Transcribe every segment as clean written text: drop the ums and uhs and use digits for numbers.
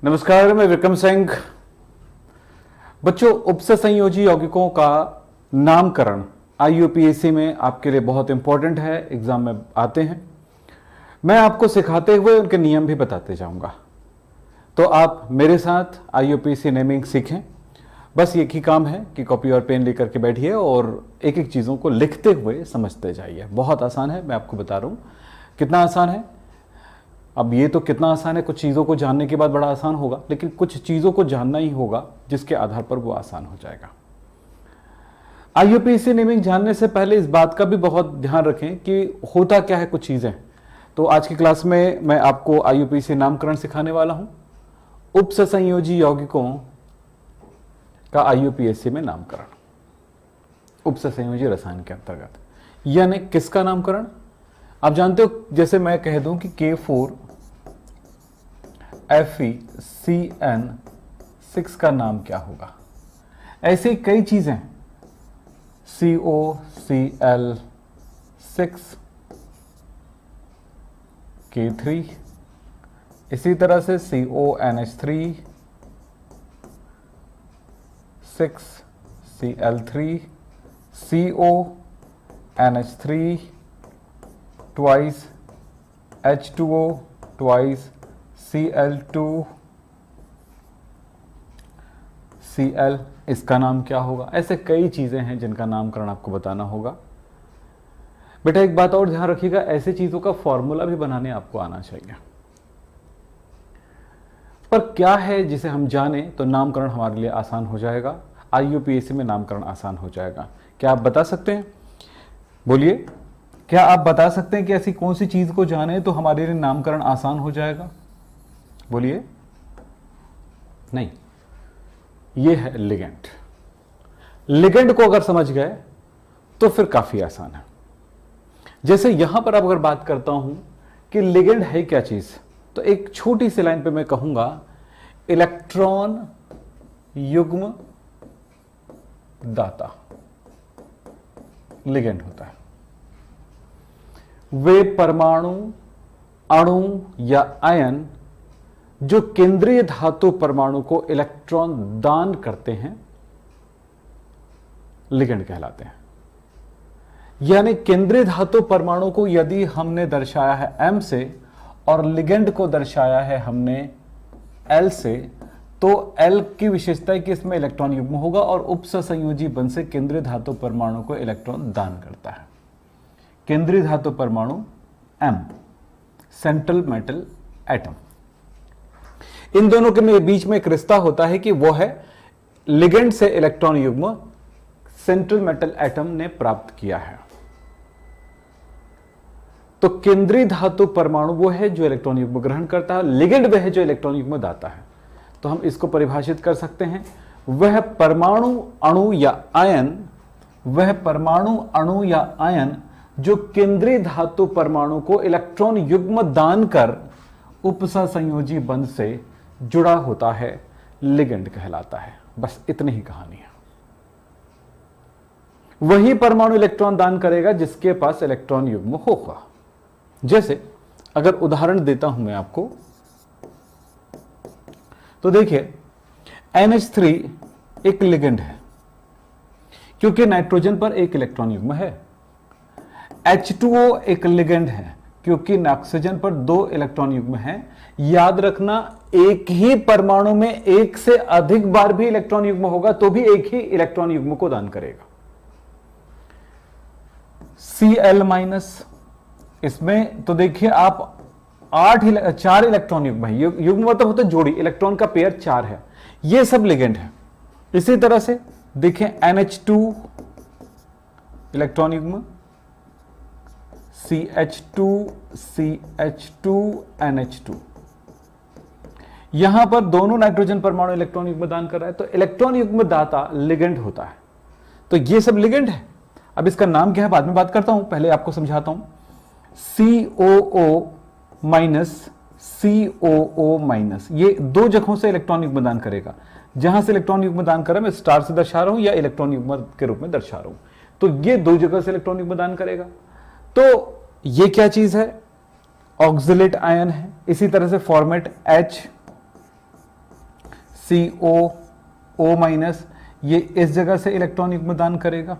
नमस्कार, मैं विक्रम सिंह। बच्चों, उपसंयोजी यौगिकों का नामकरण आईयूपीएसी में आपके लिए बहुत इंपॉर्टेंट है, एग्जाम में आते हैं। मैं आपको सिखाते हुए उनके नियम भी बताते जाऊंगा, तो आप मेरे साथ आईयूपीएसी नेमिंग सीखें। बस एक ही काम है कि कॉपी और पेन लेकर के बैठिए और एक एक चीज़ों को लिखते हुए समझते जाइए। बहुत आसान है, मैं आपको बता रहा हूँ कितना आसान है। अब ये तो कितना आसान है, कुछ चीज़ों को जानने के बाद बड़ा आसान होगा, लेकिन कुछ चीज़ों को जानना ही होगा जिसके आधार पर वो आसान हो जाएगा। आईयूपीएसी नेमिंग जानने से पहले इस बात का भी बहुत ध्यान रखें कि होता क्या है कुछ चीज़ें। तो आज की क्लास में मैं आपको आईयूपीएसी नामकरण सिखाने वाला हूं, उपसंयोजी यौगिकों का आईयूपीएसी में नामकरण, उपसंयोजी रसायन के अंतर्गत। यानी किसका नामकरण? आप जानते हो, जैसे मैं कह दूं कि K4FeCN6 का नाम क्या होगा। ऐसे कई चीजें, COCl6 K3, इसी तरह से CONH3 6Cl3, CONH3 twice H2O twice Cl2 Cl, इसका नाम क्या होगा। ऐसे कई चीजें हैं जिनका नामकरण आपको बताना होगा। बेटा एक बात और ध्यान रखिएगा, ऐसी चीजों का फॉर्मूला भी बनाने आपको आना चाहिए। पर क्या है जिसे हम जाने तो नामकरण हमारे लिए आसान हो जाएगा, आईयूपीएसी में नामकरण आसान हो जाएगा। क्या आप बता सकते हैं? बोलिए, क्या आप बता सकते हैं कि ऐसी कौन सी चीज को जाने तो हमारे लिए नामकरण आसान हो जाएगा? बोलिए। नहीं, ये है लिगेंड। लिगेंड को अगर समझ गए तो फिर काफी आसान है। जैसे यहां पर अब अगर बात करता हूं कि लिगेंड है क्या चीज, तो एक छोटी सी लाइन पे मैं कहूंगा इलेक्ट्रॉन युग्म दाता लिगेंड होता है। वे परमाणु, अणु या आयन जो केंद्रीय धातु परमाणु को इलेक्ट्रॉन दान करते हैं, लिगेंड कहलाते हैं। यानी केंद्रीय धातु परमाणु को यदि हमने दर्शाया है M से और लिगेंड को दर्शाया है हमने L से, तो L की विशेषता है कि इसमें इलेक्ट्रॉन युग्म होगा और उपसंयोजी बंध से केंद्रीय धातु परमाणु को इलेक्ट्रॉन दान करता है। केंद्रीय धातु परमाणु M, सेंट्रल मेटल एटम। इन दोनों के बीच में एक रिश्ता होता है कि वो है लिगेंड से इलेक्ट्रॉन युग्म सेंट्रल मेटल एटम ने प्राप्त किया है। तो केंद्रीय धातु परमाणु वो है जो इलेक्ट्रॉन युग्म ग्रहण करता है, लिगेंड वह है जो इलेक्ट्रॉन युग्म दाता है। तो हम इसको परिभाषित कर सकते हैं, वह परमाणु, अणु या आयन, वह परमाणु, अणु या आयन जो केंद्रीय धातु परमाणु को इलेक्ट्रॉन युग्म दान कर उपसंयोजी बंध से जुड़ा होता है, लिगेंड कहलाता है। बस इतनी ही कहानी है। वही परमाणु इलेक्ट्रॉन दान करेगा जिसके पास इलेक्ट्रॉन युग्म होगा। जैसे अगर उदाहरण देता हूं मैं आपको, तो देखिए NH3 एक लिगेंड है क्योंकि नाइट्रोजन पर एक इलेक्ट्रॉन युग्म है। H2O एक लिगेंड है क्योंकि ऑक्सीजन पर 2 इलेक्ट्रॉन युग्म हैं। याद रखना, एक ही परमाणु में एक से अधिक बार भी इलेक्ट्रॉन युग्म होगा तो भी एक ही इलेक्ट्रॉन युग्म को दान करेगा। Cl-, इसमें तो देखिए आप 4 इलेक्ट्रॉन युग्म है। युग्म मतलब होता है जोड़ी, इलेक्ट्रॉन का पेयर 4 है। ये सब लिगेंड है। इसी तरह से देखें NH2 इलेक्ट्रॉन युग्म, CH2 CH2 NH2, यहां पर दोनों नाइट्रोजन परमाणु इलेक्ट्रॉन युग्म दान कर रहा है, तो इलेक्ट्रॉन युग्म दाता लिगेंड होता है। तो ये सब लिगेंड है। अब इसका नाम क्या है बाद में बात करता हूं, पहले आपको समझाता हूं। COO- COO-, ये 2 जगहों से इलेक्ट्रॉन युग्म दान करेगा। जहां से इलेक्ट्रॉन युग्म दान कर रहा है, मैं स्टार से दर्शा रहा हूं या इलेक्ट्रॉन युग्म के रूप में दर्शा रहा हूं, तो ये 2 जगह से इलेक्ट्रॉन युग्म दान करेगा। तो ये क्या चीज है? ऑक्सलेट आयन है। इसी तरह से फॉर्मेट H CO माइनस, ये इस जगह से इलेक्ट्रॉन युग्म दान करेगा।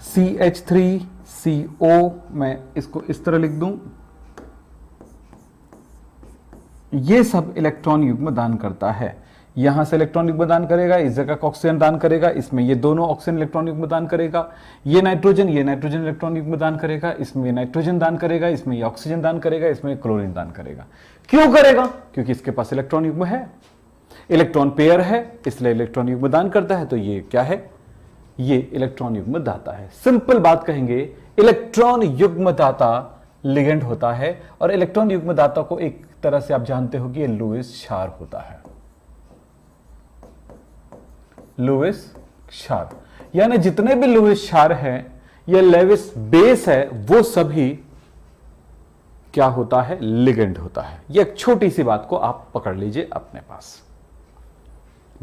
CH3CO, मैं इसको इस तरह लिख दूं, ये सब इलेक्ट्रॉन युग्म दान करता है। यहां से इलेक्ट्रॉन युग्म दान करेगा, इस जगह का ऑक्सीजन दान करेगा, इसमें ये दोनों ऑक्सीजन इलेक्ट्रॉन युग्म दान करेगा। ये नाइट्रोजन इलेक्ट्रॉन युग्म दान करेगा, इसमें ये नाइट्रोजन दान करेगा, इसमें ये ऑक्सीजन दान करेगा, इसमें क्लोरीन दान करेगा। क्यों करेगा? क्योंकि इसके पास इलेक्ट्रॉन युग्म है, इलेक्ट्रॉन पेयर है, इसलिए इलेक्ट्रॉन युग्म दान करता है। तो ये क्या है? ये इलेक्ट्रॉन युग्म दाता है। सिंपल बात कहेंगे, इलेक्ट्रॉन युग्म दाता लिगेंड होता है, और इलेक्ट्रॉन युग्म दाता को एक तरह से आप जानते हो कि ये लुईस क्षार होता है। लुईस क्षार, यानी जितने भी लुईस क्षार हैं या लेविस बेस है, वो सभी क्या होता है? लिगेंड होता है। ये एक छोटी सी बात को आप पकड़ लीजिए अपने पास,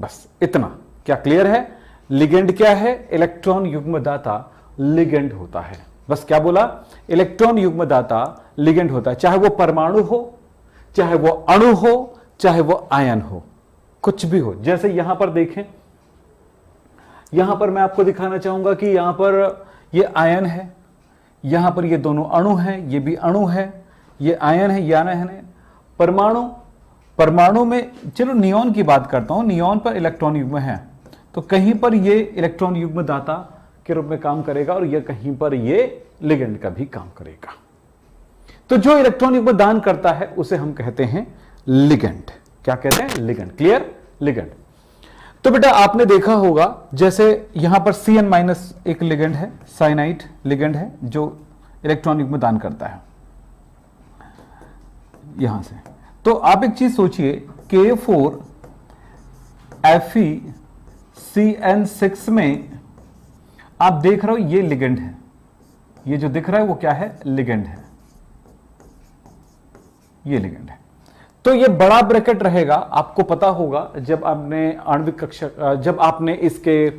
बस इतना। क्या क्लियर है? लिगेंड क्या है? इलेक्ट्रॉन युग्म दाता लिगेंड होता है। बस क्या बोला? इलेक्ट्रॉन युग्म दाता लिगेंड होता है, चाहे वो परमाणु हो, चाहे वो अणु हो, चाहे वो आयन हो, कुछ भी हो। जैसे यहां पर देखें, यहां पर मैं आपको दिखाना चाहूंगा कि यहां पर ये आयन है, यहां पर ये दोनों अणु हैं, ये भी अणु है, ये आयन है, ये आयन है। परमाणु में, चलो नियॉन की बात करता हूं, नियॉन पर इलेक्ट्रॉन युग्म है, तो कहीं पर ये इलेक्ट्रॉन युग्म दाता के रूप में काम करेगा, और ये कहीं पर ये लिगेंड का भी काम करेगा। तो जो इलेक्ट्रॉन युग्म दान करता है उसे हम कहते हैं लिगेंड। क्या कहते हैं? लिगेंड। क्लियर? लिगेंड। तो बेटा आपने देखा होगा, जैसे यहां पर CN- एक लिगेंड है, साइनाइड लिगेंड है, जो इलेक्ट्रॉन युग्म दान करता है यहां से। तो आप एक चीज सोचिए, K4FeCN6 में आप देख रहे हो ये लिगेंड है, ये जो दिख रहा है वो क्या है? लिगेंड है, ये लिगेंड है। तो ये बड़ा ब्रैकेट रहेगा, आपको पता होगा जब आपने आणविक कक्षा, जब आपने इसके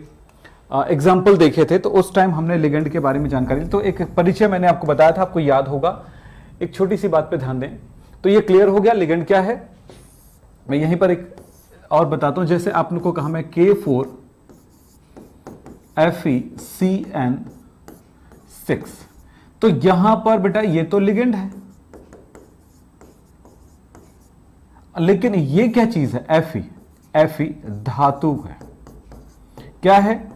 एग्जाम्पल देखे थे, तो उस टाइम हमने लिगेंड के बारे में जानकारी ली। तो एक परिचय मैंने आपको बताया था, आपको याद होगा। एक छोटी सी बात पे ध्यान दें, तो ये क्लियर हो गया लिगेंड क्या है। मैं यहीं पर एक और बताता हूं, जैसे आपने को कहा मैं K4FeCN6, तो यहां पर बेटा ये तो लिगेंड है, लेकिन ये क्या चीज है? Fe धातु है। क्या है?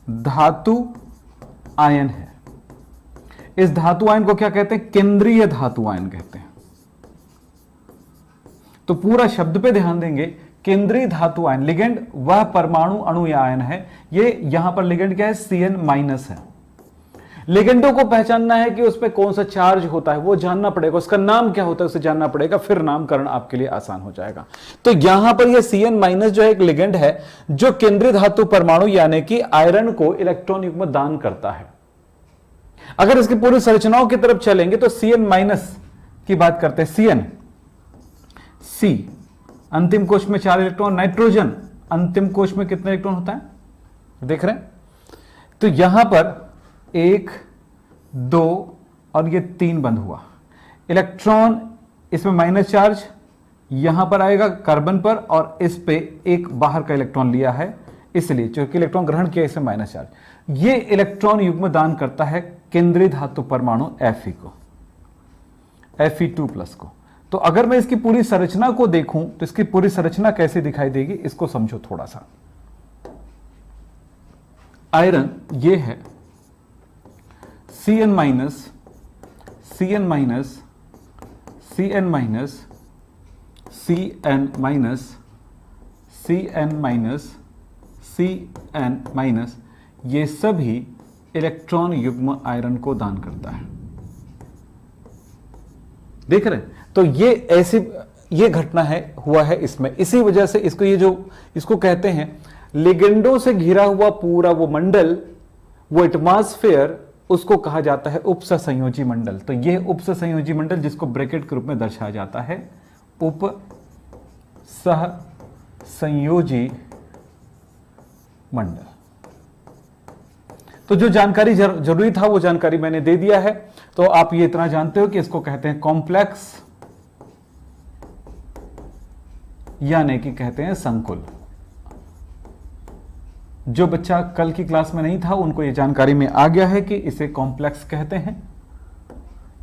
धातु आयन है। इस धातु आयन को क्या कहते हैं? केंद्रीय धातु आयन कहते हैं। तो पूरा शब्द पे ध्यान देंगे, केंद्रीय धातु आयन। लिगेंड वह परमाणु, अणु या आयन है। ये यहां पर लिगेंड क्या है? CN- है। लिगेंडों को पहचानना है कि उस पर कौन सा चार्ज होता है, वो जानना पड़ेगा, उसका नाम क्या होता है उसे जानना पड़ेगा, फिर नामकरण आपके लिए आसान हो जाएगा। तो यहां पर ये CN- जो है एक लिगेंड है, जो केंद्रीय धातु परमाणु यानी कि आयरन को इलेक्ट्रॉन युग्म दान करता है। अगर इसकी पूरी संरचनाओं की तरफ चलेंगे तो CN- की बात करते हैं। C अंतिम कोश में 4 इलेक्ट्रॉन, नाइट्रोजन अंतिम कोश में कितने इलेक्ट्रॉन होता है? देख रहे हैं? तो यहां पर 1, 2 और ये 3 बंद हुआ। इलेक्ट्रॉन इसमें माइनस चार्ज यहां पर आएगा कार्बन पर, और इस पे एक बाहर का इलेक्ट्रॉन लिया है, इसलिए क्योंकि इलेक्ट्रॉन ग्रहण किया, इसमें माइनस चार्ज। ये इलेक्ट्रॉन युग्म दान करता है केंद्रीय धातु परमाणु Fe को, Fe2+ को। तो अगर मैं इसकी पूरी संरचना को देखूं तो इसकी पूरी संरचना कैसे दिखाई देगी, इसको समझो थोड़ा सा। आयरन ये है, CN- CN-, CN-, CN-, CN-, CN-, ये सभी इलेक्ट्रॉन युग्म आयरन को दान करता है। देख रहे हैं? तो ये ऐसी ये घटना है, हुआ है इसमें। इसी वजह से इसको ये जो इसको कहते हैं लिगेंडों से घिरा हुआ पूरा वो मंडल, वो एटमॉस्फेयर, उसको कहा जाता है उपसंयोजी मंडल। तो यह उपसंयोजी मंडल, जिसको ब्रैकेट के रूप में दर्शाया जाता है उपसंयोजी मंडल। तो जो जानकारी जरूरी था वो जानकारी मैंने दे दिया है। तो आप ये इतना जानते हो कि इसको कहते हैं कॉम्प्लेक्स, यानी कि कहते हैं संकुल। जो बच्चा कल की क्लास में नहीं था उनको ये जानकारी में आ गया है कि इसे कॉम्प्लेक्स कहते हैं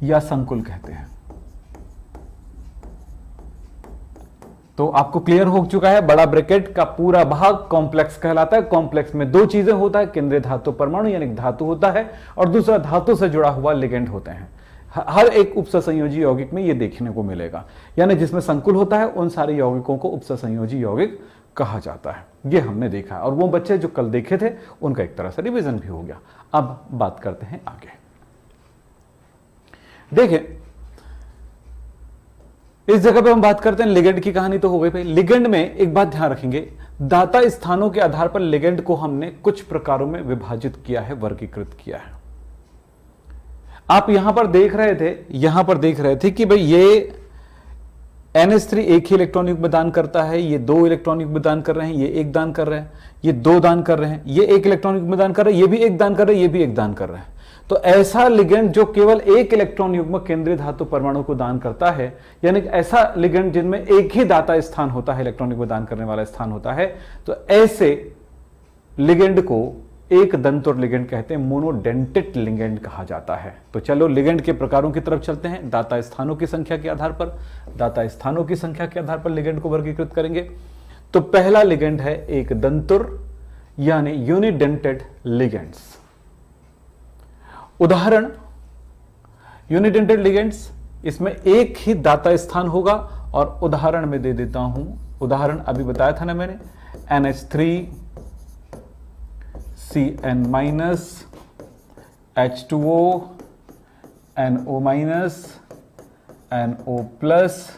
या संकुल कहते हैं। तो आपको क्लियर हो चुका है, बड़ा ब्रैकेट का पूरा भाग कॉम्प्लेक्स कहलाता है। कॉम्प्लेक्स में दो चीजें होता है, केंद्रीय धातु परमाणु यानी धातु होता है, और दूसरा धातु से जुड़ा हुआ लिगेंड होते हैं। हर एक उपसंयोजी यौगिक में यह देखने को मिलेगा, यानी जिसमें संकुल होता है उन सारे यौगिकों को उपसंयोजी यौगिक कहा जाता है। यह हमने देखा, और वो बच्चे जो कल देखे थे उनका एक तरह से रिवीजन भी हो गया। अब बात करते हैं आगे। देखिए, इस जगह पे हम बात करते हैं लिगेंड की कहानी तो हो गई भाई। लिगेंड में एक बात ध्यान रखेंगे, दाता स्थानों के आधार पर लिगेंड को हमने कुछ प्रकारों में विभाजित किया है, वर्गीकृत किया है। आप यहां पर देख रहे थे कि भाई ये NH3 एक ही इलेक्ट्रॉन युग्म दान करता है, ये 2 इलेक्ट्रॉन युग्म दान कर रहे हैं, ये 1 दान कर रहे हैं, ये 2 दान कर रहे हैं, ये 1 इलेक्ट्रॉन युग्म दान कर रहे हैं, ये भी 1 दान कर रहे हैं, ये भी 1 दान कर रहे हैं। तो ऐसा लिगेंड जो केवल 1 इलेक्ट्रॉन युग्म केंद्रीय धातु परमाणु को दान करता है, यानी ऐसा लिगेंड जिनमें एक ही दाता स्थान होता है, इलेक्ट्रॉन युग्म दान करने वाला स्थान होता है, तो ऐसे लिगेंड को एक दंतुर लिगेंड कहते हैं, मोनोडेंटेट लिगेंड कहा जाता है। तो चलो लिगेंड के प्रकारों की तरफ चलते हैं। दाता स्थानों की संख्या के आधार पर लिगेंड को वर्गीकृत करेंगे। तो पहला लिगेंड है एक दंतुर यानी यूनिडेंटेड लिगेंड्स। उदाहरण यूनिडेंटेड लिगेंड्स, इसमें एक ही दाता स्थान होगा, और उदाहरण में दे देता हूं। उदाहरण अभी बताया था ना मैंने, NH3 CN minus, H2O, NO minus, NO plus,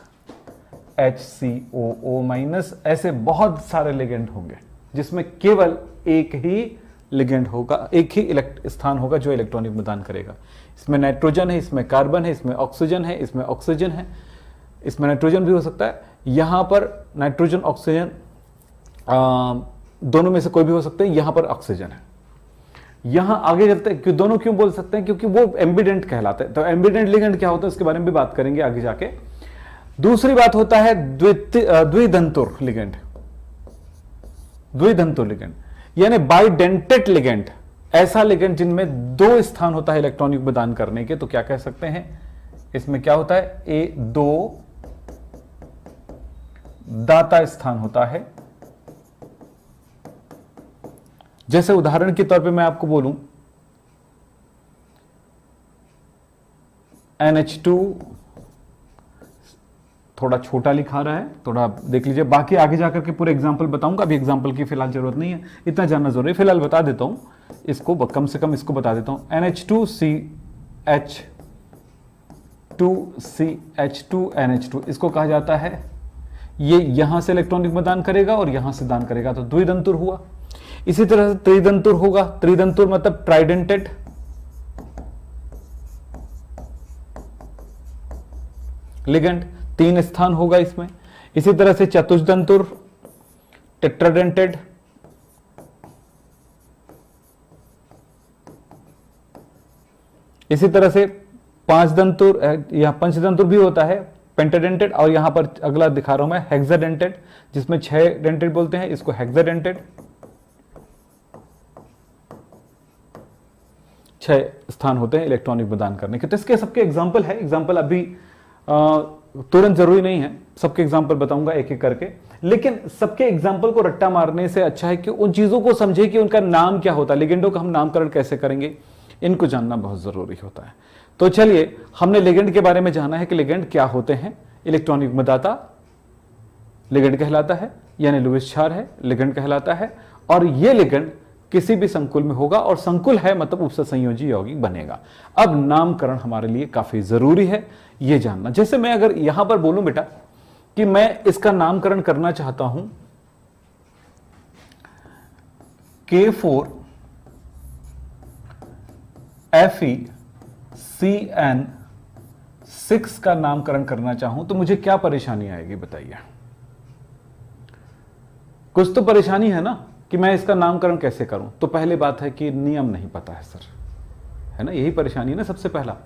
HCOO minus. ऐसे बहुत सारे लिगेंड होंगे जिसमें केवल एक ही लिगेंड होगा, एक ही स्थान होगा जो इलेक्ट्रॉन युग्म दान करेगा। इसमें नाइट्रोजन है, इसमें कार्बन है, इसमें ऑक्सीजन है, इसमें ऑक्सीजन है, इसमें नाइट्रोजन भी हो सकता है। यहां पर नाइट्रोजन ऑक्सीजन दोनों में से कोई भी हो सकते हैं, यहां पर ऑक्सीजन है। यहां आगे चलते हैं, दोनों क्यों बोल सकते हैं, क्योंकि वो एम्बिडेंट कहलाते हैं। तो एम्बिडेंट लिगेंड क्या होता है उसके बारे में भी बात करेंगे आगे जाके। दूसरी बात होता है द्विदंतुर लिगेंड। द्विदंतुर लिगेंड यानी बाइडेंटेट लिगेंड, ऐसा लिगेंड जिनमें 2 स्थान होता है इलेक्ट्रॉन युग्म दान करने के। तो क्या कह सकते हैं, इसमें क्या होता है, 2 दाता स्थान होता है। जैसे उदाहरण के तौर पे मैं आपको बोलूं, NH2 थोड़ा छोटा लिखा रहा है, थोड़ा देख लीजिए। बाकी आगे जाकर के पूरे एग्जांपल बताऊंगा, अभी एग्जांपल की फिलहाल जरूरत नहीं है, इतना जानना जरूरी है। फिलहाल बता देता हूं इसको, कम से कम इसको बता देता हूं। NH2CH2NH2 इसको कहा जाता है, ये यहां से इलेक्ट्रॉन युग्म दान करेगा और यहां से दान करेगा, तो द्विदंतुर हुआ। इसी तरह से त्रिदंतुर होगा, त्रिदंतुर मतलब ट्राइडेंटेड। लिगेंड 3 स्थान होगा इसमें। इसी तरह से चतुष्दंतुर, टेट्राडेंटेड। इसी तरह से 5 दंतुर या पंचदंतुर भी होता है, पेंटाडेंटेड। और यहां पर अगला दिखा रहा हूं मैं, हेक्साडेंटेड, जिसमें 6 डेंटेड बोलते हैं, इसको हेक्साडेंटेड। 6 स्थान होते हैं इलेक्ट्रॉन युग्म दान करने के। तो इसके सबके एग्जाम्पल है, एग्जाम्पल अभी तुरंत जरूरी नहीं है, सबके एग्जाम्पल बताऊंगा एक एक करके। लेकिन सबके एग्जाम्पल को रट्टा मारने से अच्छा है कि उन चीजों को समझे कि उनका नाम क्या होता है, लिगेंडों का हम नामकरण कैसे करेंगे, इनको जानना बहुत जरूरी होता है। तो चलिए, हमने लिगेंड के बारे में जाना है कि लिगेंड क्या होते हैं। इलेक्ट्रॉन युग्म दाता लिगेंड कहलाता है, यानी लुईस क्षार है, लिगेंड कहलाता है। और यह लिगेंड किसी भी संकुल में होगा, और संकुल है मतलब उपसंयोजी यौगिक बनेगा। अब नामकरण हमारे लिए काफी जरूरी है यह जानना। जैसे मैं अगर यहां पर बोलूं बेटा कि मैं इसका नामकरण करना चाहता हूं, K4FeCN6 का नामकरण करना चाहूं तो मुझे क्या परेशानी आएगी बताइए। कुछ तो परेशानी है ना कि मैं इसका नामकरण कैसे करूं। तो पहली बात है कि नियम नहीं पता है सर, है ना, यही परेशानी है ना सबसे पहला।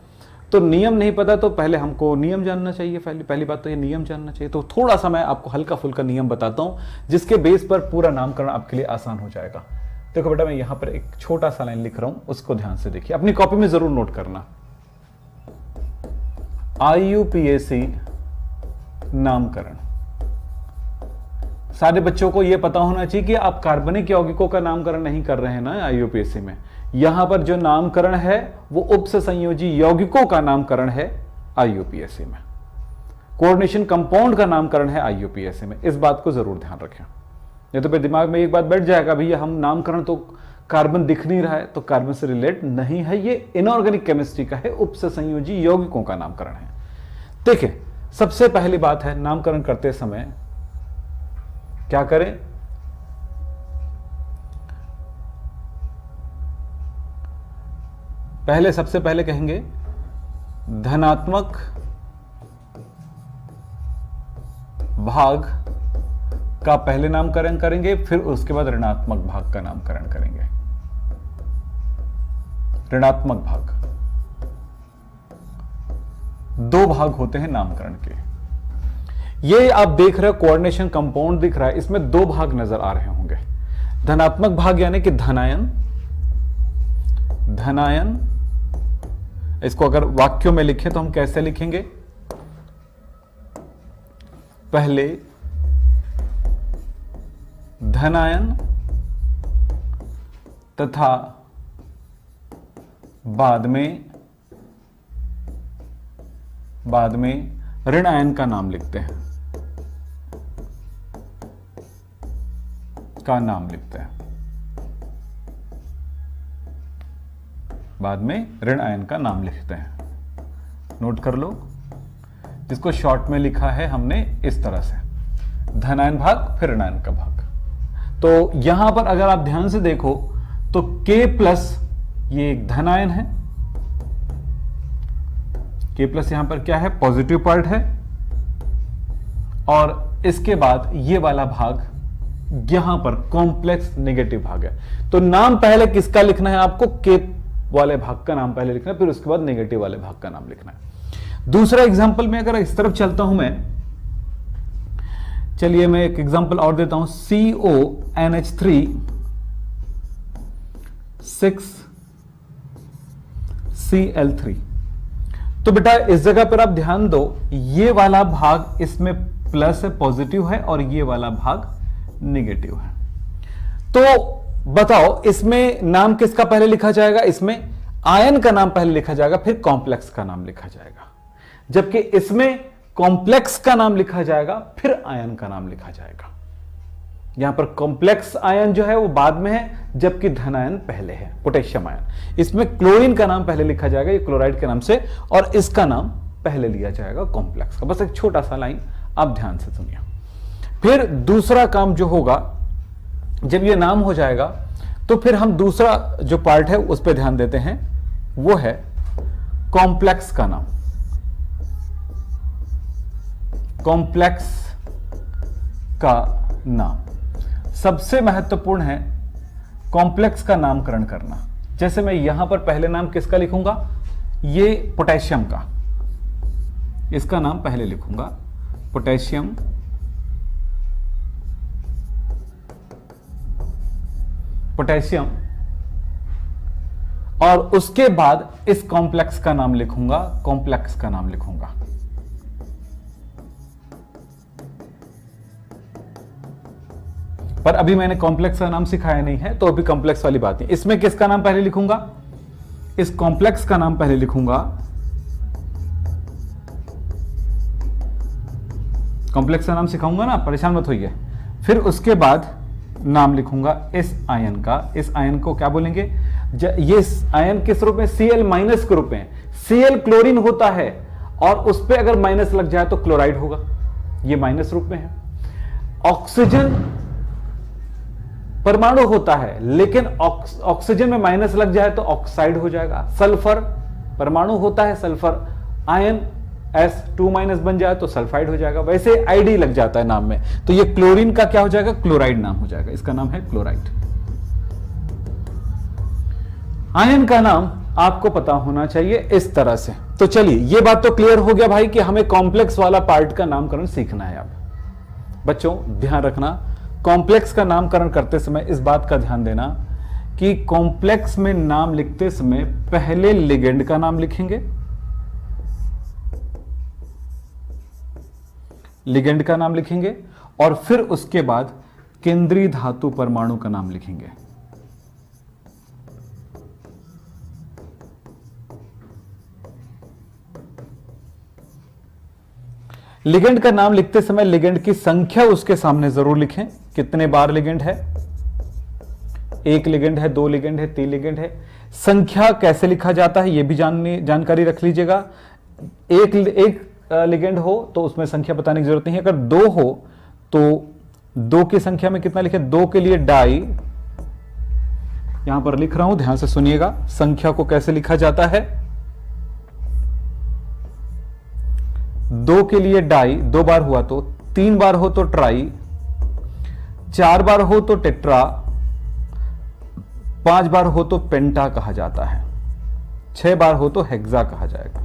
तो नियम नहीं पता, तो पहले हमको नियम जानना चाहिए। पहली बात तो ये नियम जानना चाहिए। तो थोड़ा सा मैं आपको हल्का फुल्का नियम बताता हूं, जिसके बेस पर पूरा नामकरण आपके लिए आसान हो जाएगा। देखो बेटा, मैं यहां पर एक छोटा सा लाइन लिख रहा हूं, उसको ध्यान से देखिए, अपनी कॉपी में जरूर नोट करना। IUPAC नामकरण। सारे बच्चों को यह पता होना चाहिए कि आप कार्बनिक यौगिकों का नामकरण नहीं कर रहे हैं ना IUPAC में। यहां पर जो नामकरण है वो उपसंयोजी यौगिकों का नामकरण है IUPAC में, कोऑर्डिनेशन कंपाउंड का नामकरण है IUPAC में। इस बात को जरूर ध्यान रखें, नहीं तो फिर दिमाग में एक बात बैठ जाएगा, भैया हम नामकरण तो कार्बन दिख नहीं रहा है, तो कार्बन से रिलेट नहीं है, ये इनऑर्गेनिक केमिस्ट्री का है, उपसंयोजी यौगिकों का नामकरण है। देखिए, सबसे पहली बात है, नामकरण करते समय क्या करें? सबसे पहले कहेंगे धनात्मक भाग का पहले नामकरण करेंगे, फिर उसके बाद ऋणात्मक भाग का नामकरण करेंगे। ऋणात्मक भाग, दो भाग होते हैं नामकरण के। ये आप देख रहे हो कोऑर्डिनेशन कंपाउंड दिख रहा है, इसमें दो भाग नजर आ रहे होंगे। धनात्मक भाग यानी कि धनायन, धनायन, इसको अगर वाक्यों में लिखें तो हम कैसे लिखेंगे? पहले धनायन तथा बाद में ऋण आयन का नाम लिखते हैं, बाद में ऋण आयन का नाम लिखते हैं। नोट कर लो, जिसको शॉर्ट में लिखा है हमने इस तरह से, धनायन भाग फिर ऋणायन का भाग। तो यहां पर अगर आप ध्यान से देखो तो K प्लस ये एक धनायन है, K प्लस यहां पर क्या है? पॉजिटिव पार्ट है, और इसके बाद ये वाला भाग यहां पर कॉम्प्लेक्स नेगेटिव भाग है। तो नाम पहले किसका लिखना है आपको? K वाले भाग का नाम पहले लिखना है, फिर उसके बाद नेगेटिव वाले भाग का नाम लिखना है। दूसरा एग्जांपल में अगर इस तरफ चलता हूं मैं, चलिए मैं एक एग्जांपल और देता हूं, CONH3 6Cl3। तो बेटा इस जगह पर आप ध्यान दो, ये वाला भाग इसमें प्लस है, पॉजिटिव है, और ये वाला भाग नेगेटिव है। तो बताओ इसमें नाम किसका पहले लिखा जाएगा? इसमें आयन का नाम पहले लिखा जाएगा, फिर कॉम्प्लेक्स का नाम लिखा जाएगा, जबकि इसमें कॉम्प्लेक्स का नाम लिखा जाएगा, फिर आयन का नाम लिखा जाएगा। यहां पर कॉम्प्लेक्स आयन जो है वो बाद में है, जबकि धनायन पहले है, पोटेशियम आयन। इसमें क्लोरीन का नाम पहले लिखा जाएगा, ये क्लोराइड के नाम से, और इसका नाम पहले लिया जाएगा कॉम्प्लेक्स का। बस एक छोटा सा लाइन आप ध्यान से सुनिए। फिर दूसरा काम जो होगा, जब ये नाम हो जाएगा तो फिर हम दूसरा जो पार्ट है उस पर ध्यान देते हैं, वो है कॉम्प्लेक्स का नाम। कॉम्प्लेक्स का नाम सबसे महत्वपूर्ण है, कॉम्प्लेक्स का नामकरण करना। जैसे मैं यहां पर पहले नाम किसका लिखूंगा? ये पोटेशियम का, इसका नाम पहले लिखूंगा, पोटेशियम। पोटेशियम, और उसके बाद इस कॉम्प्लेक्स का नाम लिखूंगा, कॉम्प्लेक्स का नाम लिखूंगा। पर अभी मैंने कॉम्प्लेक्स का नाम सिखाया नहीं है, तो अभी कॉम्प्लेक्स वाली बात नहीं। इसमें किसका नाम पहले लिखूंगा? इस कॉम्प्लेक्स का नाम पहले लिखूंगा, कॉम्प्लेक्स का नाम सिखाऊंगा ना, परेशान मत होइए। फिर उसके बाद नाम लिखूंगा इस आयन का। इस आयन को क्या बोलेंगे? ये आयन किस रूप में? Cl माइनस के रूप में। Cl क्लोरीन होता है, और उस पर अगर माइनस लग जाए तो क्लोराइड होगा, ये माइनस रूप में है। ऑक्सीजन परमाणु होता है, लेकिन ऑक्सीजन में माइनस लग जाए तो ऑक्साइड हो जाएगा। सल्फर परमाणु होता है, सल्फर आयन S2 माइनस बन जाए तो सल्फाइड हो जाएगा। वैसे आईडी लग जाता है नाम में, तो ये क्लोरीन का क्या हो जाएगा? क्लोराइड नाम हो जाएगा, इसका नाम है क्लोराइड। आयन का नाम आपको पता होना चाहिए इस तरह से। तो चलिए, ये बात तो क्लियर हो गया भाई कि हमें कॉम्प्लेक्स वाला पार्ट का नामकरण सीखना है। अब बच्चों ध्यान रखना, कॉम्प्लेक्स का नामकरण करते समय इस बात का ध्यान देना कि कॉम्प्लेक्स में नाम लिखते समय पहले लिगेंड का नाम लिखेंगे, लिगेंड का नाम लिखेंगे और फिर उसके बाद केंद्रीय धातु परमाणु का नाम लिखेंगे। लिगेंड का नाम लिखते समय लिगेंड की संख्या उसके सामने जरूर लिखें, कितने बार लिगेंड है, एक लिगेंड है, दो लिगेंड है, तीन लिगेंड है। संख्या कैसे लिखा जाता है यह भी जानकारी रख लीजिएगा। एक लिगेंड हो तो उसमें संख्या बताने की जरूरत नहीं है, अगर दो हो तो दो की संख्या में कितना लिखे, दो के लिए डाई, यहां पर लिख रहा हूं, ध्यान से सुनिएगा संख्या को कैसे लिखा जाता है। दो के लिए डाई, दो बार हुआ तो, तीन बार हो तो ट्राई, चार बार हो तो टेट्रा, पांच बार हो तो पेंटा कहा जाता है, छह बार हो तो हेक्सा कहा जाएगा।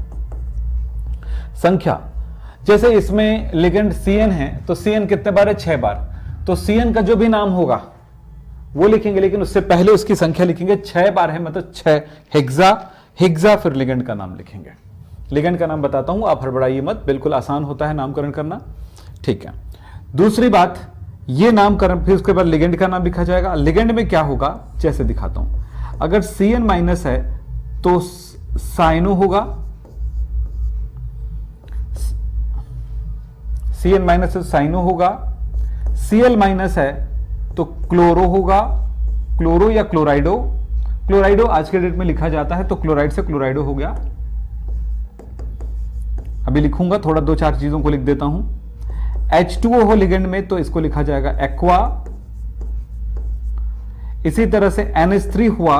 संख्या जैसे इसमें लिगेंड CN है तो CN कितने बार है, 6 बार, तो CN का जो भी नाम होगा वो लिखेंगे, लेकिन उससे पहले उसकी संख्या लिखेंगे। 6 बार है मतलब 6 हेक्सा, फिर लिगेंड का नाम लिखेंगे। लिगेंड का नाम बताता हूं, आप हड़बड़ाइए मत, बिल्कुल आसान होता है नामकरण करना, ठीक है। दूसरी बात, ये नामकरण फिर उसके बाद लिगेंड का नाम लिखा जाएगा। लिगेंड में क्या होगा जैसे दिखाता हूं, अगर CN माइनस है तो साइनो होगा, CN माइनस है तो साइनो होगा, Cl माइनस है तो क्लोरो होगा, क्लोरो या क्लोराइडो, क्लोराइडो आज के डेट में लिखा जाता है तो क्लोराइड से क्लोराइडो हो गया। अभी लिखूंगा, थोड़ा दो चार चीजों को लिख देता हूं। H2O हो लिगेंड में तो इसको लिखा जाएगा एक्वा, इसी तरह से NH3 हुआ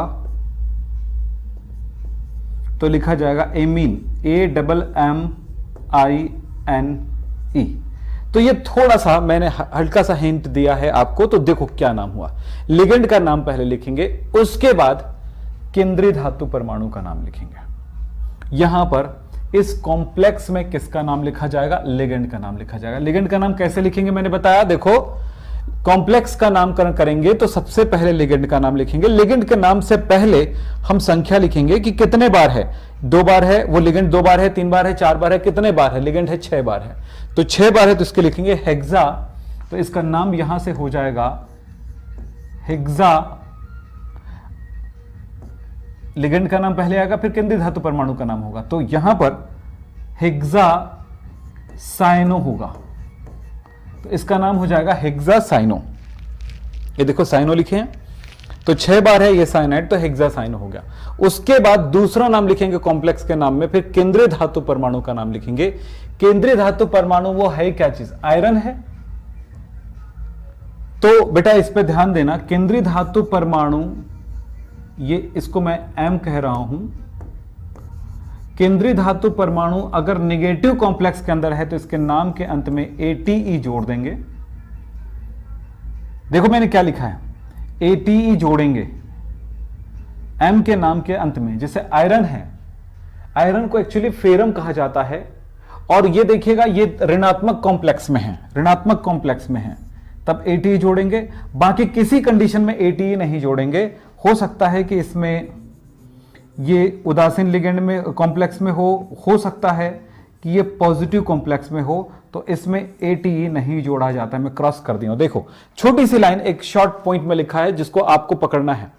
तो लिखा जाएगा एमीन, AMMINE। तो ये थोड़ा सा मैंने हल्का सा हिंट दिया है आपको, तो देखो क्या नाम हुआ। लिगेंड का नाम पहले लिखेंगे, उसके बाद केंद्रीय धातु परमाणु का नाम लिखेंगे। यहां पर इस कॉम्प्लेक्स में किसका नाम लिखा जाएगा, लिगेंड का नाम लिखा जाएगा। लिगेंड का नाम कैसे लिखेंगे मैंने बताया, देखो कॉम्प्लेक्स का नामकरण करेंगे तो सबसे पहले लिगेंड का नाम लिखेंगे। लिगेंड के नाम से पहले हम संख्या लिखेंगे कि कितने बार है, 2 बार है वो लिगेंड, 2 बार है, 3 बार है, 4 बार है, कितने बार है, लिगेंड है 6 बार है, तो 6 बार है तो इसके लिखेंगे हेक्सा, तो इसका नाम यहां से हो जाएगा हेक्सा। लिगेंड का नाम पहले आएगा, फिर केंद्रीय धातु परमाणु का नाम होगा, तो यहां पर हेक्सा साइनो होगा, तो इसका नाम हो जाएगा हेक्सा साइनो। ये देखो साइनो लिखे हैं तो 6 बार है ये साइनाइड, तो हेक्सा साइनो हो गया। उसके बाद दूसरा नाम लिखेंगे कॉम्प्लेक्स के नाम में, फिर केंद्रीय धातु परमाणु का नाम लिखेंगे। केंद्रीय धातु परमाणु वो है क्या चीज, आयरन है, तो बेटा इस पे ध्यान देना, केंद्रीय धातु परमाणु, ये इसको मैं M कह रहा हूं। केंद्रीय धातु परमाणु अगर निगेटिव कॉम्प्लेक्स के अंदर है तो इसके नाम के अंत में ATE जोड़ देंगे। देखो मैंने क्या लिखा है, ATE जोड़ेंगे M के नाम के अंत में। जैसे आयरन है, आयरन को एक्चुअली फेरम कहा जाता है, और ये देखिएगा ये ऋणात्मक कॉम्प्लेक्स में है, ऋणात्मक कॉम्प्लेक्स में है, तब ATE जोड़ेंगे। बाकी किसी कंडीशन में ATE नहीं जोड़ेंगे। हो सकता है कि इसमें ये उदासीन लिगेंड में कॉम्प्लेक्स में हो सकता है कि ये पॉजिटिव कॉम्प्लेक्स में हो, तो इसमें ATE नहीं जोड़ा जाता है। मैं क्रॉस कर दिया हूं, देखो छोटी सी लाइन एक शॉर्ट पॉइंट में लिखा है जिसको आपको पकड़ना है।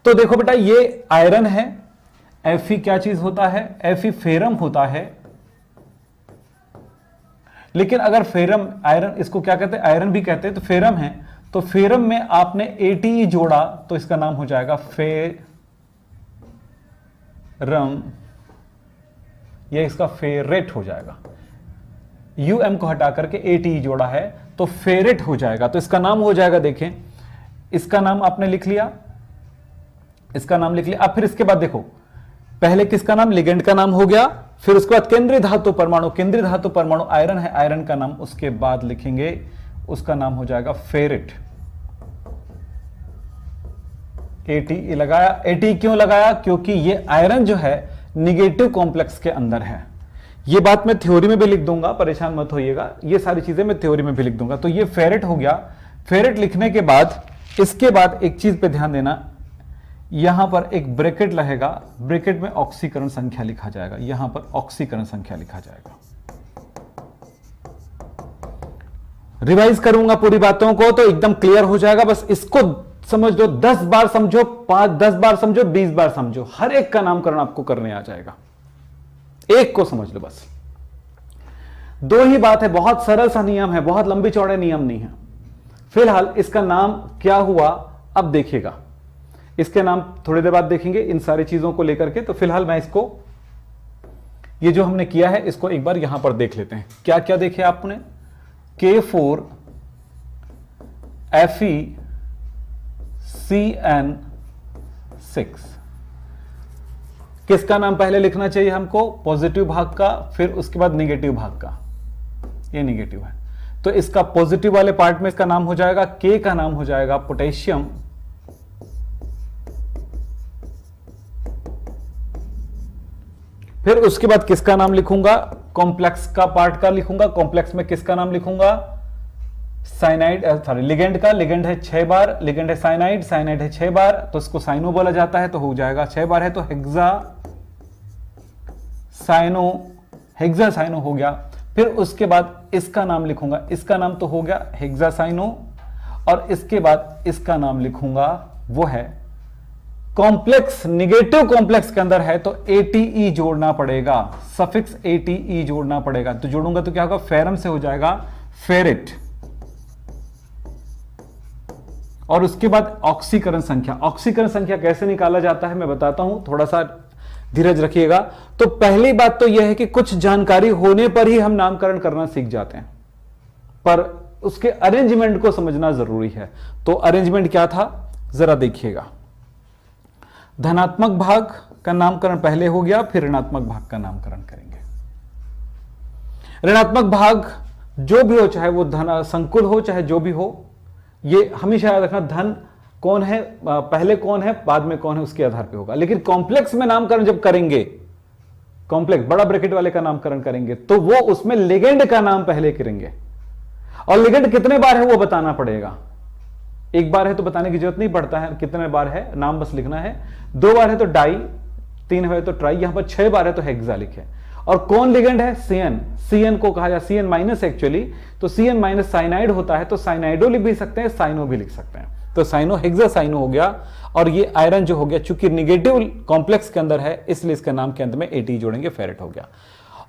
तो देखो बेटा ये आयरन है, Fe क्या चीज होता है, Fe फेरम होता है, लेकिन अगर फेरम, आयरन इसको क्या कहते हैं, आयरन भी कहते हैं, तो फेरम है, तो फेरम में आपने ATE जोड़ा तो इसका नाम हो जाएगा फेरम, यह इसका फेरेट हो जाएगा। UM को हटा करके ATE जोड़ा है तो फेरेट हो जाएगा, तो इसका नाम हो जाएगा, देखें इसका नाम आपने लिख लिया, इसका नाम लिख लिया। अब फिर इसके बाद देखो, पहले किसका नाम, लिगेंड का नाम हो गया, फिर उसके बाद केंद्रीय धातु परमाणु, केंद्रीय धातु परमाणु आयरन है, आयरन का नाम उसके बाद लिखेंगे, उसका नाम हो जाएगा फेरेट। ATE लगाया, ATE क्यों लगाया, क्योंकि ये आयरन जो है निगेटिव कॉम्प्लेक्स के अंदर है। ये बात मैं थ्योरी में भी लिख दूंगा, परेशान मत होइएगा, ये सारी चीजें मैं थ्योरी में भी लिख दूंगा। तो ये फेरेट हो गया। फेरेट लिखने के बाद इसके बाद एक चीज पे ध्यान देना, यहां पर एक ब्रैकेट लगेगा, ब्रैकेट में ऑक्सीकरण संख्या लिखा जाएगा, यहां पर ऑक्सीकरण संख्या लिखा जाएगा। रिवाइज करूंगा पूरी बातों को तो एकदम क्लियर हो जाएगा, बस इसको समझ लो, 10 बार समझो, 10 बार समझो, 20 बार समझो, हर एक का नामकरण आपको करने आ जाएगा। एक को समझ लो बस, दो ही बात है, बहुत सरल सा नियम है, बहुत लंबी चौड़े नियम नहीं है। फिलहाल इसका नाम क्या हुआ अब देखिएगा, इसके नाम थोड़ी देर बाद देखेंगे इन सारी चीजों को लेकर के। तो फिलहाल मैं इसको, ये जो हमने किया है इसको एक बार यहां पर देख लेते हैं। क्या क्या देखे आपने, K4 FeCN6, किसका नाम पहले लिखना चाहिए हमको, पॉजिटिव भाग का, फिर उसके बाद नेगेटिव भाग का, ये नेगेटिव है तो इसका पॉजिटिव वाले पार्ट में इसका नाम हो जाएगा, K का नाम हो जाएगा पोटेशियम, फिर उसके बाद किसका नाम लिखूंगा, कॉम्प्लेक्स का पार्ट का लिखूंगा, कॉम्प्लेक्स में किसका नाम लिखूंगा, साइनाइड, सॉरी लिगेंड का, लिगेंड है 6 बार, लिगेंड है साइनाइड, साइनाइड है 6 बार तो इसको साइनो बोला जाता है, तो हो जाएगा 6 बार है तो हेक्सा साइनो हो गया। फिर उसके बाद इसका नाम लिखूंगा, इसका नाम तो हो गया हेक्सा साइनो, और इसके बाद इसका नाम लिखूंगा वो है कॉम्प्लेक्स, निगेटिव कॉम्प्लेक्स के अंदर है तो ATE जोड़ना पड़ेगा, सफिक्स ATE जोड़ना पड़ेगा, तो जोड़ूंगा तो क्या होगा, फेरम से हो जाएगा फेरिट, और उसके बाद ऑक्सीकरण संख्या। ऑक्सीकरण संख्या कैसे निकाला जाता है मैं बताता हूं, थोड़ा सा धीरज रखिएगा। तो पहली बात तो यह है कि कुछ जानकारी होने पर ही हम नामकरण करना सीख जाते हैं, पर उसके अरेंजमेंट को समझना जरूरी है। तो अरेंजमेंट क्या था जरा देखिएगा, धनात्मक भाग का नामकरण पहले हो गया, फिर ऋणात्मक भाग का नामकरण करेंगे। ऋणात्मक भाग जो भी हो, चाहे वो धन संकुल हो चाहे जो भी हो, ये हमेशा याद रखना, धन कौन है पहले, कौन है बाद में, कौन है उसके आधार पे होगा। लेकिन कॉम्प्लेक्स में नामकरण जब करेंगे, कॉम्प्लेक्स बड़ा ब्रैकेट वाले का नामकरण करेंगे तो वो उसमें लिगेंड का नाम पहले करेंगे, और लिगेंड कितने बार है वो बताना पड़ेगा। एक बार है तो बताने की जरूरत नहीं पड़ता है कितने बार है, नाम बस लिखना है। 2 बार है तो डाई, 3 है तो ट्राई, यहां पर 6 बार है तो हेक्सा लिखे। और कौन लिगेंड है, CN को कहा जाए CN माइनस एक्चुअली, तो CN माइनस साइनाइड होता है तो साइनाइडो लिख भी सकते हैं, साइनो भी लिख सकते हैं, तो साइनो हेक्सा साइनो हो गया। और ये आयरन जो हो गया, चूंकि निगेटिव कॉम्प्लेक्स के अंदर है इसलिए इसके नाम के अंत में AT जोड़ेंगे, फेरेट हो गया।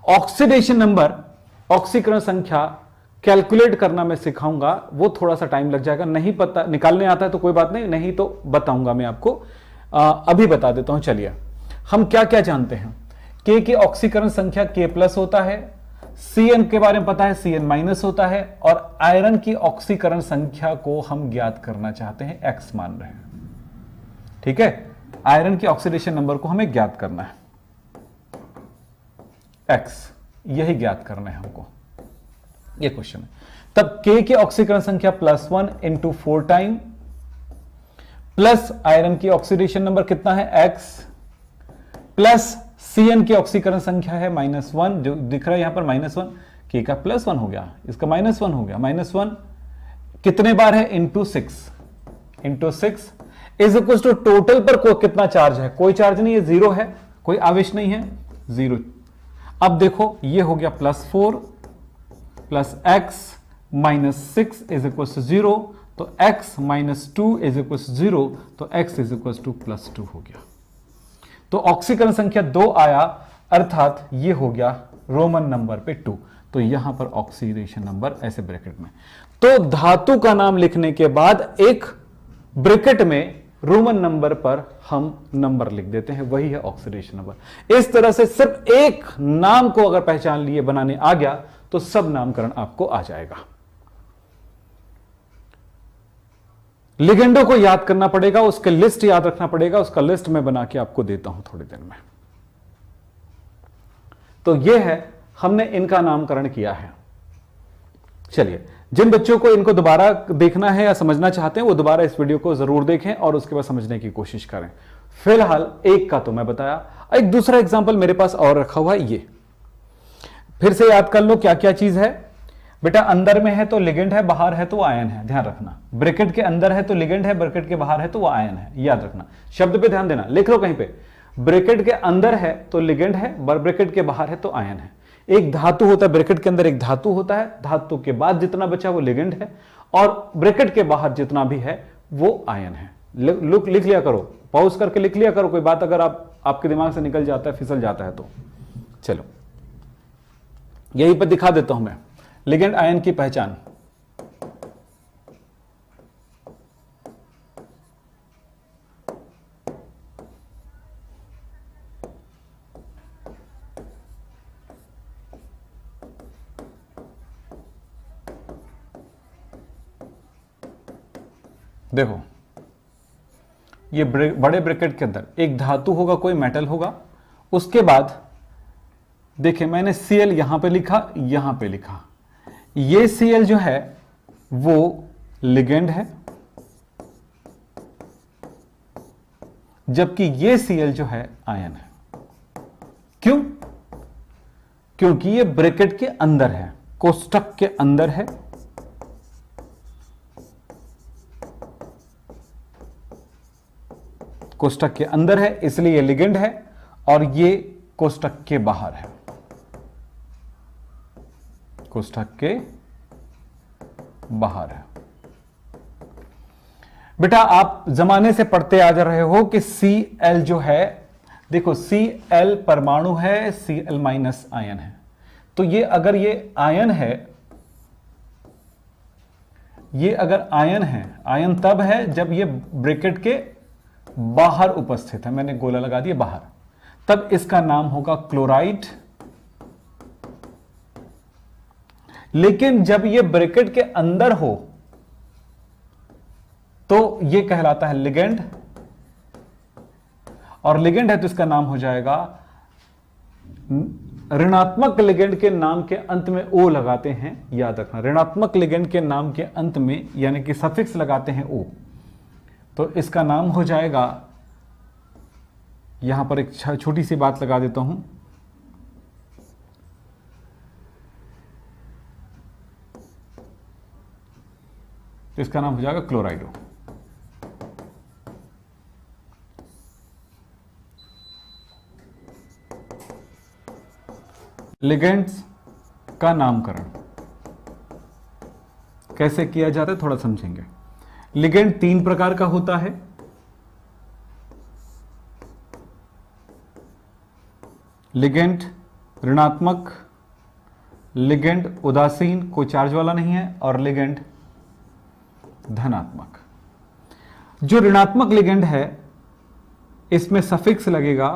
ऑक्सीडेशन नंबर, ऑक्सीकरण संख्या कैलकुलेट करना मैं सिखाऊंगा, वो थोड़ा सा टाइम लग जाएगा, नहीं पता निकालने आता है तो कोई बात नहीं, नहीं तो बताऊंगा मैं आपको, अभी बता देता हूं। चलिए हम क्या क्या जानते हैं, K की ऑक्सीकरण संख्या K+ होता है, CN के बारे में पता है CN माइनस होता है, और आयरन की ऑक्सीकरण संख्या को हम ज्ञात करना चाहते हैं, X मान रहे हैं, ठीक है। आयरन की ऑक्सीडेशन नंबर को हमें ज्ञात करना है, X, यही ज्ञात करना है हमको, ये क्वेश्चन है। तब K की ऑक्सीकरण संख्या +1 × 4 टाइम, प्लस आयरन की ऑक्सीडेशन नंबर कितना है X, प्लस CN की ऑक्सीकरण संख्या है -1, जो दिख रहा है यहां पर -1, K का +1 हो गया, इसका -1 हो गया, -1 कितने बार है, × 6 इज इक्वल टू टोटल पर कितना चार्ज है, कोई चार्ज नहीं है, 0 है, कोई आवेश नहीं है, 0। अब देखो ये हो गया +4 plus x -6 is equal to 0, तो x -2 इज इक्वल टू 0, तो x इज इक्वल टू +2 हो गया। तो ऑक्सीकरण संख्या 2 आया, अर्थात ये हो गया रोमन नंबर पे 2, तो यहां पर ऑक्सीडेशन नंबर ऐसे ब्रैकेट में। तो धातु का नाम लिखने के बाद एक ब्रैकेट में रोमन नंबर पर हम नंबर लिख देते हैं, वही है ऑक्सीडेशन नंबर। इस तरह से सिर्फ एक नाम को अगर पहचान लिए बनाने आ गया तो सब नामकरण आपको आ जाएगा। लिगेंडो को याद करना पड़ेगा, उसके लिस्ट याद रखना पड़ेगा, उसका लिस्ट मैं बना के आपको देता हूं थोड़ी देर में। तो यह है, हमने इनका नामकरण किया है। चलिए, जिन बच्चों को इनको दोबारा देखना है या समझना चाहते हैं वो दोबारा इस वीडियो को जरूर देखें और उसके बाद समझने की कोशिश करें। फिलहाल एक का तो मैं बताया, एक दूसरा एग्जाम्पल मेरे पास और रखा हुआ है, ये फिर से याद कर लो क्या क्या चीज है। बेटा अंदर में है तो लिगेंड है, बाहर है तो आयन है, ध्यान रखना। ब्रैकेट के अंदर है तो लिगेंड है, ब्रैकेट के बाहर है तो वो आयन है, याद रखना। शब्द पे ध्यान देना, लिख लो कहीं पे। ब्रैकेट के अंदर है तो लिगेंड है, ब्रैकेट के बाहर है तो आयन है। एक धातु होता है, ब्रैकेट के अंदर एक धातु होता है, धातु के बाद जितना बचा वो लिगेंड है, और ब्रैकेट के बाहर जितना भी है वो आयन है। लिख लिया करो, पॉज करके लिख लिया करो, कोई बात अगर आपके दिमाग से निकल जाता है, फिसल जाता है तो। चलो यहीं पर दिखा देता हूं मैं लिगेंड आयन की पहचान। देखो ये बड़े ब्रैकेट के अंदर एक धातु होगा, कोई मेटल होगा, उसके बाद देखिए मैंने Cl यहां पे लिखा, यहां पे लिखा, ये Cl जो है वो लिगेंड है, जबकि ये Cl जो है आयन है। क्यों? क्योंकि ये ब्रैकेट के अंदर है, कोष्टक के अंदर है, कोष्टक के अंदर है इसलिए ये लिगेंड है, और ये कोष्टक के बाहर है, कोष्टक के बाहर है। बेटा आप जमाने से पढ़ते आ जा रहे हो कि Cl जो है, देखो Cl परमाणु है, Cl माइनस आयन है, तो ये अगर ये आयन है, ये अगर आयन है, आयन तब है जब ये ब्रैकेट के बाहर उपस्थित है, मैंने गोला लगा दिया बाहर, तब इसका नाम होगा क्लोराइड। लेकिन जब ये ब्रैकेट के अंदर हो तो ये कहलाता है लिगेंड, और लिगेंड है तो इसका नाम हो जाएगा, ऋणात्मक लिगेंड के नाम के अंत में ओ लगाते हैं, याद रखना, ऋणात्मक लिगेंड के नाम के अंत में यानी कि सफिक्स लगाते हैं ओ, तो इसका नाम हो जाएगा, यहां पर एक छोटी सी बात लगा देता हूं, तो इसका नाम हो जाएगा क्लोराइडो। लिगेंड्स का नामकरण कैसे किया जाता है थोड़ा समझेंगे। लिगेंड 3 प्रकार का होता है। लिगेंड ऋणात्मक, लिगेंड उदासीन, कोई चार्ज वाला नहीं है, और लिगेंड धनात्मक। जो ऋणात्मक लिगेंड है इसमें सफिक्स लगेगा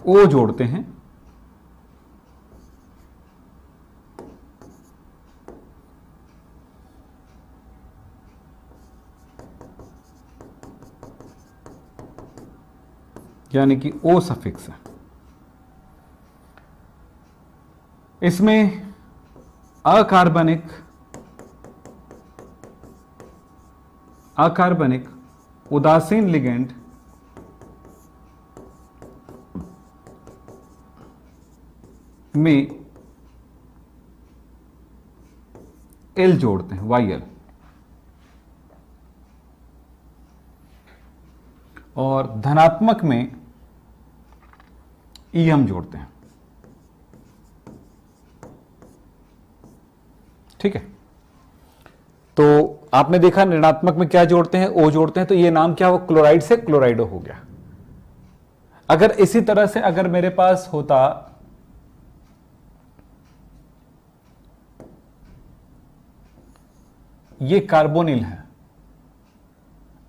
ओ जोड़ते हैं, यानी कि ओ सफिक्स है। इसमें अकार्बनिक उदासीन लिगेंड में एल जोड़ते हैं, YL, और धनात्मक में EM जोड़ते हैं। ठीक है, तो आपने देखा ऋणात्मक में क्या जोड़ते हैं, O जोड़ते हैं, तो ये नाम क्या हो, क्लोराइड से क्लोराइडो हो गया। अगर इसी तरह से अगर मेरे पास होता ये कार्बोनिल है,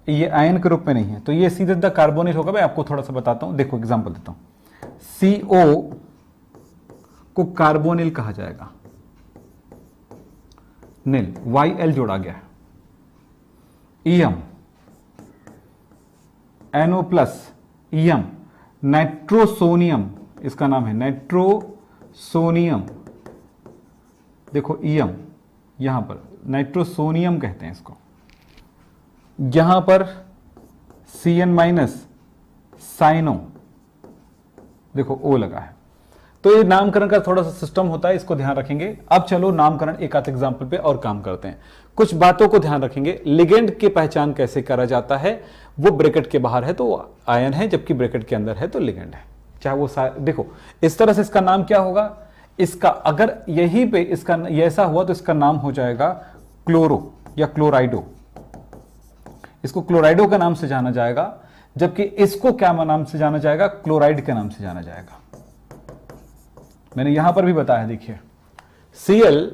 ये आयन के रूप में नहीं है, तो ये सीधे द कार्बोनिल होगा। मैं आपको थोड़ा सा बताता हूं, देखो एग्जांपल देता हूं। CO को कार्बोनिल कहा जाएगा, नील, YL जोड़ा गया है। EM NO plus EM, nitrosonium इसका नाम है, नाइट्रोसोनियम, देखो EM यहां पर नाइट्रोसोनियम कहते हैं इसको, यहां पर CN माइनस साइनो, देखो ओ लगा है। तो ये नामकरण का थोड़ा सा सिस्टम होता है, इसको ध्यान रखेंगे। अब चलो नामकरण एक आध एग्जाम्पल पे और काम करते हैं। कुछ बातों को ध्यान रखेंगे। लिगेंड की पहचान कैसे करा जाता है, वो ब्रैकेट के बाहर है तो आयन है, जबकि ब्रैकेट के अंदर है तो लिगेंड है। चाहे वो देखो इस तरह से इसका नाम क्या होगा, इसका अगर यहीं पे इसका ऐसा हुआ तो इसका नाम हो जाएगा क्लोरो या क्लोराइडो। इसको क्लोराइडो के नाम से जाना जाएगा, जबकि इसको क्या नाम से जाना जाएगा, क्लोराइड के नाम से जाना जाएगा। मैंने यहां पर भी बताया, देखिए Cl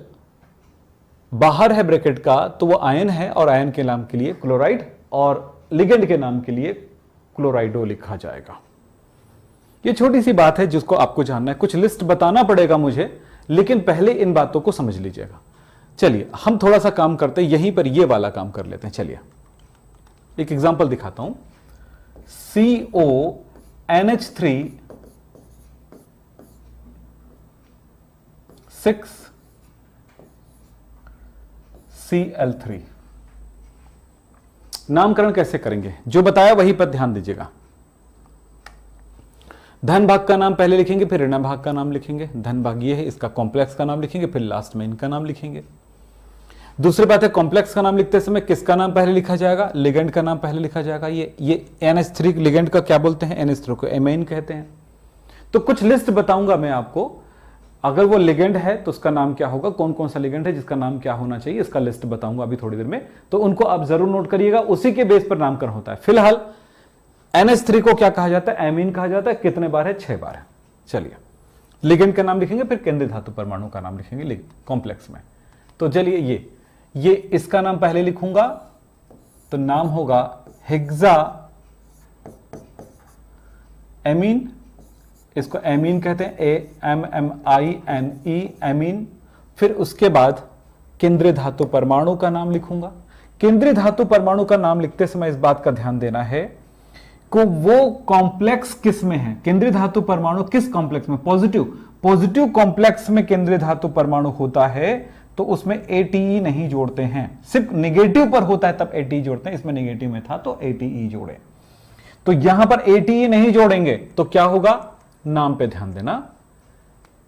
बाहर है ब्रैकेट का तो वो आयन है और आयन के नाम के लिए क्लोराइड और लिगेंड के नाम के लिए क्लोराइडो लिखा जाएगा। ये छोटी सी बात है जिसको आपको जानना है। कुछ लिस्ट बताना पड़ेगा मुझे, लेकिन पहले इन बातों को समझ लीजिएगा। चलिए हम थोड़ा सा काम करते हैं, यहीं पर ये वाला काम कर लेते हैं। चलिए एक एग्जांपल दिखाता हूं। CONH3 6Cl3। नामकरण कैसे करेंगे, जो बताया वहीं पर ध्यान दीजिएगा। धन भाग का नाम पहले लिखेंगे, फिर ऋण भाग का नाम लिखेंगे। धन भाग ये है, इसका कॉम्प्लेक्स का नाम लिखेंगे, फिर लास्ट में इनका नाम लिखेंगे। दूसरी बात है, कॉम्प्लेक्स का नाम लिखते समय किसका नाम पहले लिखा जाएगा, लिगेंड का नाम पहले लिखा जाएगा। ये NH3 लिगेंड का क्या बोलते हैं, NH3 को एमाइन कहते हैं। तो कुछ लिस्ट बताऊंगा मैं आपको, अगर वो लिगेंड है तो उसका नाम क्या होगा, कौन कौन सा लिगेंड है जिसका नाम क्या होना चाहिए, इसका लिस्ट बताऊंगा अभी थोड़ी देर में। तो उनको आप जरूर नोट करिएगा, उसी के बेस पर नामकरण होता है। फिलहाल NH3 को क्या कहा जाता है, एमीन कहा जाता है। कितने बार है, 6 बार है। चलिए लिगेंड का नाम लिखेंगे, फिर केंद्रीय धातु परमाणु का नाम लिखेंगे कॉम्प्लेक्स में। तो चलिए ये इसका नाम पहले लिखूंगा तो नाम होगा हेक्सा एमीन। इसको एमीन कहते हैं, AMMINE, एमीन। फिर उसके बाद केंद्रीय धातु परमाणु का नाम लिखूंगा। केंद्रीय धातु परमाणु का नाम लिखते समय इस बात का ध्यान देना है कि वो कॉम्प्लेक्स किस में है। केंद्रीय धातु परमाणु किस कॉम्प्लेक्स में, पॉजिटिव कॉम्प्लेक्स में केंद्रीय धातु परमाणु होता है तो उसमें ATE नहीं जोड़ते हैं। सिर्फ नेगेटिव पर होता है तब ATE जोड़ते हैं। इसमें नेगेटिव में था तो ATE जोड़े। तो यहां पर ATE नहीं जोड़ेंगे तो क्या होगा, नाम पे ध्यान देना,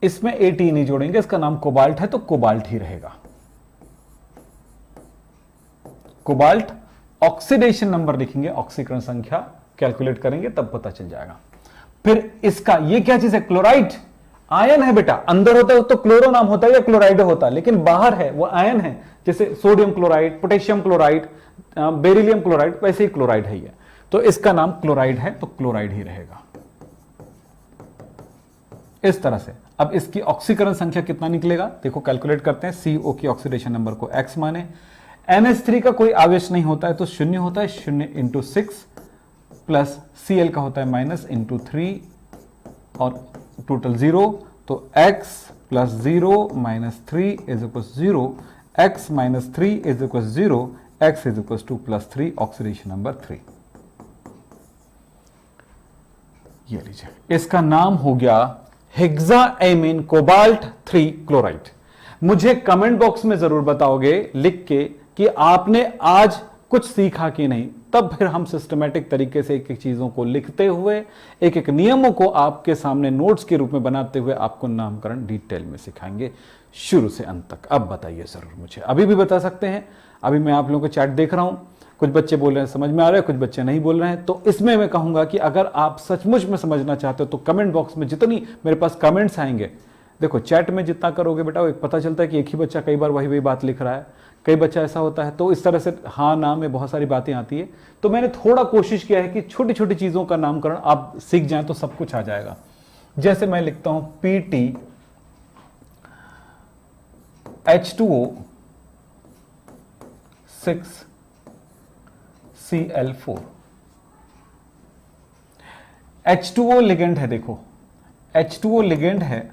इसमें ATE नहीं जोड़ेंगे, इसका नाम कोबाल्ट है तो कोबाल्ट ही रहेगा। कोबाल्ट ऑक्सीडेशन नंबर लिखेंगे, ऑक्सीकरण संख्या कैलकुलेट करेंगे तब पता चल जाएगा। फिर इसका ये क्या चीज है, क्लोराइड आयन है बेटा। अंदर होता है तो क्लोरो नाम होता है या क्लोराइड होता है, लेकिन बाहर है वो आयन है। जैसे sodium chloride, potassium chloride, beryllium chloride, वैसे ही क्लोराइड है ये। तो इसका नाम क्लोराइड है तो क्लोराइड ही रहेगा। इस तरह से अब इसकी ऑक्सीकरण संख्या कितना निकलेगा, देखो कैलकुलेट करते हैं। CO की ऑक्सीडेशन नंबर को X माने। NH3 का कोई आवेश नहीं होता है तो 0 होता है, 0 × 6 प्लस Cl का होता है -3 और टोटल 0। तो x + 0 - 3 = 0, x - 3 = 0, x = +3, oxidation number 3। ये लीजिए, इसका नाम हो गया हेक्साएमीन कोबाल्ट 3 क्लोराइड। मुझे कमेंट बॉक्स में जरूर बताओगे लिख के कि आपने आज कुछ सीखा कि नहीं, तब फिर हम सिस्टमैटिक तरीके से एक एक चीजों को लिखते हुए, एक एक नियमों को आपके सामने नोट्स के रूप में बनाते हुए आपको नामकरण डिटेल में सिखाएंगे शुरू से अंत तक। अब बताइए जरूर मुझे, अभी भी बता सकते हैं। अभी मैं आप लोगों को चैट देख रहा हूं, कुछ बच्चे बोल रहे हैं समझ में आ रहा है, कुछ बच्चे नहीं बोल रहे हैं। तो इसमें मैं कहूंगा कि अगर आप सचमुच में समझना चाहते हो तो कमेंट बॉक्स में जितनी मेरे पास कमेंट्स आएंगे, देखो चैट में जितना करोगे बेटा, वो एक पता चलता है कि एक ही बच्चा कई बार वही बात लिख रहा है, कई बच्चा ऐसा होता है। तो इस तरह से हाँ ना में बहुत सारी बातें आती है। तो मैंने थोड़ा कोशिश किया है कि छोटी छोटी चीजों का नामकरण आप सीख जाएं तो सब कुछ आ जाएगा। जैसे मैं लिखता हूं PT H2O 6Cl4। H2O ligand है, देखो H2O लिगेंड है।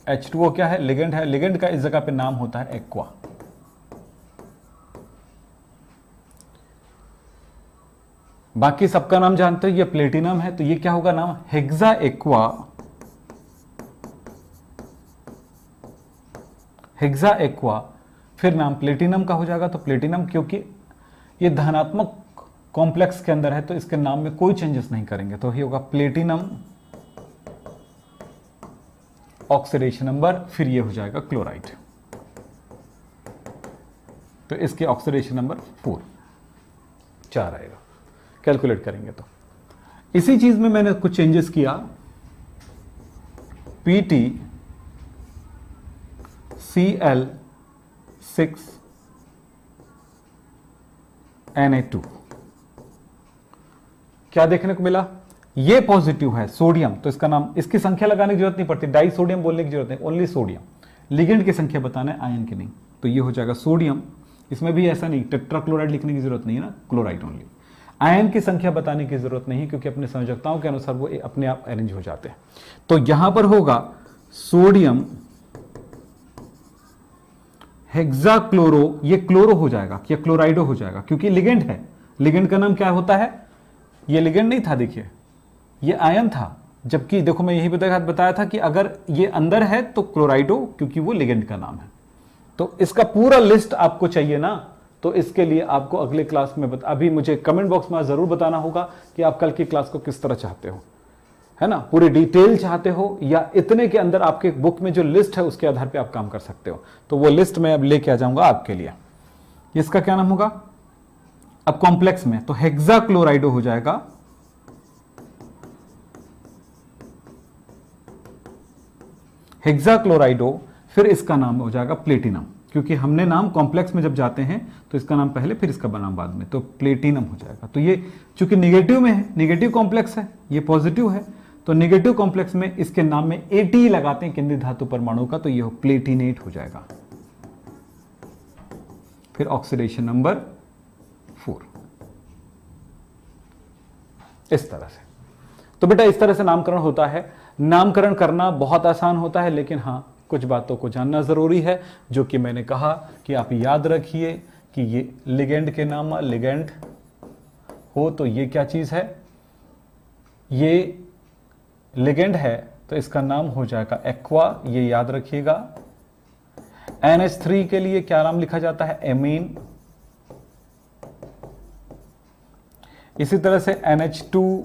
H2O क्या है, लिगेंड है। लिगेंड का इस जगह पे नाम होता है एक्वा। बाकी सबका नाम जानते हो, ये प्लेटिनम है तो ये क्या होगा नाम, हेक्सा एक्वा। हेक्सा एक्वा, फिर नाम प्लेटिनम का हो जाएगा। तो प्लेटिनम क्योंकि ये धनात्मक कॉम्प्लेक्स के अंदर है तो इसके नाम में कोई चेंजेस नहीं करेंगे, तो ये होगा प्लेटिनम ऑक्सीडेशन नंबर, फिर ये हो जाएगा क्लोराइड, तो इसके ऑक्सीडेशन नंबर 4 आएगा कैलकुलेट करेंगे तो। इसी चीज में मैंने कुछ चेंजेस किया, PT Cl6Na2 क्या देखने को मिला, ये पॉजिटिव है सोडियम, तो इसका नाम, इसकी संख्या लगाने की जरूरत नहीं पड़ती, डाई सोडियम बोलने की जरूरत नहीं, ओनली सोडियम, लिगेंड की संख्या बताना है, आयन की नहीं, तो ये हो जाएगा सोडियम। इसमें भी ऐसा नहीं टेट्राक्लोराइड लिखने की जरूरत नहीं है ना, क्लोराइड ओनली। आयन की संख्या बताने की जरूरत नहीं क्योंकि अपने संयोजकताओं के अनुसार वो अपने आप अरेंज हो जाते हैं। तो यहां पर होगा सोडियम हेक्साक्लोरो, ये क्लोरो हो जाएगा, ये क्लोराइडो हो जाएगा क्योंकि लिगेंड है। लिगेंड का नाम क्या होता है, ये लिगेंड नहीं था, देखिए ये आयन था, जबकि देखो मैं यही बताया था कि अगर ये अंदर है तो क्लोराइडो, क्योंकि वो लिगेंड का नाम है। तो इसका पूरा लिस्ट आपको चाहिए ना, तो इसके लिए आपको अगले क्लास में अभी मुझे कमेंट बॉक्स में जरूर बताना होगा कि आप कल की क्लास को किस तरह चाहते हो, है ना, पूरी डिटेल चाहते हो या इतने के अंदर आपके बुक में जो लिस्ट है उसके आधार पे आप काम कर सकते हो। तो वो लिस्ट मैं अब लेके आ जाऊंगा आपके लिए। इसका क्या नाम होगा अब कॉम्प्लेक्स में, तो हेक्साक्लोराइडो हो जाएगा, हेक्साक्लोराइडो, फिर इसका नाम हो जाएगा प्लेटिनम, क्योंकि हमने नाम कॉम्प्लेक्स में जब जाते हैं तो इसका नाम पहले फिर इसका नाम बाद में, तो प्लेटिनम हो जाएगा। तो ये चूंकि निगेटिव में है, निगेटिव कॉम्प्लेक्स है, ये पॉजिटिव है, तो निगेटिव कॉम्प्लेक्स में इसके नाम में AT लगाते हैं केंद्रीय धातु परमाणु का, तो ये प्लेटिनेट हो जाएगा। फिर ऑक्सीडेशन नंबर 4, इस तरह से। तो बेटा इस तरह से नामकरण होता है। नामकरण करना बहुत आसान होता है, लेकिन हाँ कुछ बातों को जानना जरूरी है, जो कि मैंने कहा कि आप याद रखिए कि ये लिगेंड के नाम, लिगेंड हो तो ये क्या चीज है, ये लिगेंड है तो इसका नाम हो जाएगा एक्वा, ये याद रखिएगा। NH3 के लिए क्या नाम लिखा जाता है, एमीन। इसी तरह से NH2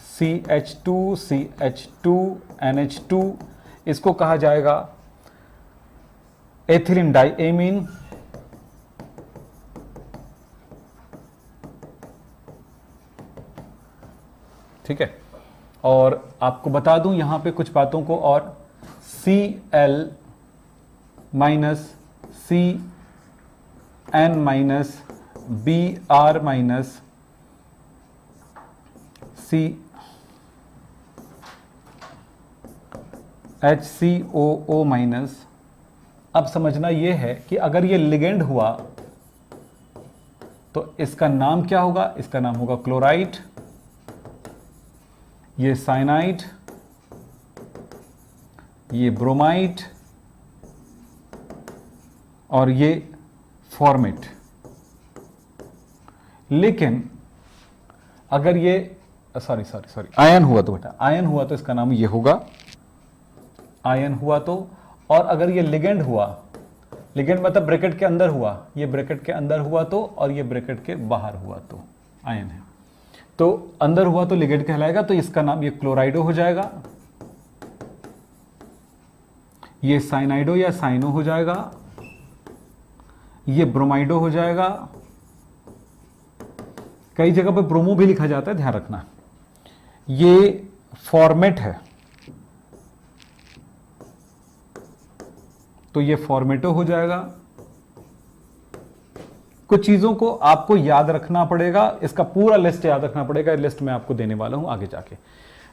CH2 CH2 NH2, इसको कहा जाएगा एथिलीन डाइएमीन। ठीक है, और आपको बता दूं यहां पे कुछ बातों को, और Cl minus CN minus Br minus HCOO minus. अब समझना यह है कि अगर ये लिगेंड हुआ तो इसका नाम क्या होगा, इसका नाम होगा क्लोराइड, ये साइनाइड, ये ब्रोमाइड और ये फॉर्मेट। लेकिन अगर ये सॉरी आयन हुआ तो बेटा, आयन हुआ तो इसका नाम ये होगा, आयन हुआ तो, और अगर ये लिगेंड हुआ, लिगेंड मतलब ब्रैकेट के अंदर हुआ, ये ब्रैकेट के अंदर हुआ तो, और ये ब्रैकेट के बाहर हुआ तो आयन है, तो अंदर हुआ तो लिगेंड कहलाएगा, तो इसका नाम ये क्लोराइडो हो जाएगा, ये साइनाइडो या साइनो हो जाएगा, ये ब्रोमाइडो हो जाएगा। कई जगह पर ब्रोमो भी लिखा जाता है, ध्यान रखना। ये फॉर्मेट है तो ये फॉर्मेटो हो जाएगा। कुछ चीजों को आपको याद रखना पड़ेगा, इसका पूरा लिस्ट याद रखना पड़ेगा, लिस्ट मैं आपको देने वाला हूं आगे जाके।